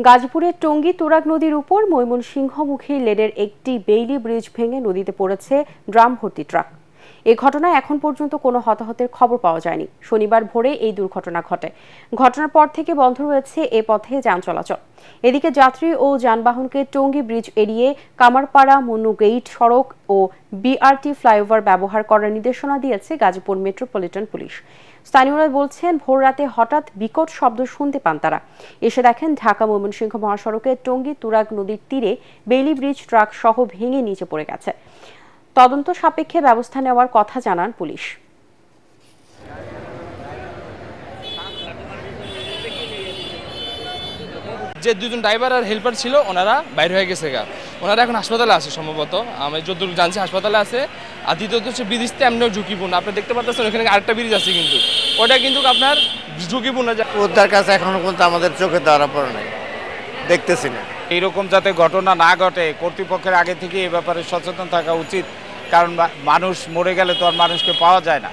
গাজীপুরের টঙ্গী তুরাগ নদীর উপর ময়মনসিংহমুখী লেনের একটি বেইলি ব্রিজ ভেঙে নদীতে পড়েছে ড্রাম ভর্তি ট্রাক। এ ঘটনায় এখন পর্যন্ত কোনো হতাহতের খবর পাওয়া যায়নি। শনিবার ভোরে এই দুর্ঘটনা ঘটে। ঘটনার পর থেকে বন্ধ রয়েছে এ পথে যান চলাচল। এদিকে যাত্রী ও যানবাহনকে টঙ্গী ব্রিজ এড়িয়ে কামারপাড়া মনু গেইট সড়ক ও বিআরটি ফ্লাইওভার ব্যবহার করার নির্দেশনা দিয়েছে গাজীপুর মেট্রোপলিটন পুলিশ। স্থানীয়রা বলছেন, ভোররাতে হঠাৎ বিকট শব্দ শুনতে পান তারা। এসে দেখেন ঢাকা ময়মনসিংহ মহাসড়কে টঙ্গী তুরাগ নদীর তীরে বেইলি ব্রিজ ট্রাক সহ ভেঙে নিচে পড়ে গেছে। তদন্ত সাপেক্ষে ব্যবস্থা নেওয়ার কথা জানান পুলিশ। যে দুজন ড্রাইভার আর হেল্পার ছিল ওনারা বাইরে হয়ে গেছে ওনারা এখন হাসপাতালে আছে সম্ভবত, আমি যতদূর জানছি হাসপাতালে আছে। আর দ্বিতীয়ত হচ্ছে ব্রিজটা এমনিও ঝুঁকিপূর্ণ, আপনি দেখতে পাচ্ছেন ওখানে আরেকটা ব্রিজ আছে, কিন্তু ওটা কিন্তু আপনার ঝুঁকিপূর্ণ। ওদের কাছে এখনো পর্যন্ত আমাদের চোখে ধরা পড়ে নাই, দেখতেছি না। এইরকম যাতে ঘটনা না ঘটে কর্তৃপক্ষের আগে থেকে এ ব্যাপারে সচেতন থাকা উচিত, কারণ মানুষ মরে গেলে তো আর মানুষকে পাওয়া যায় না।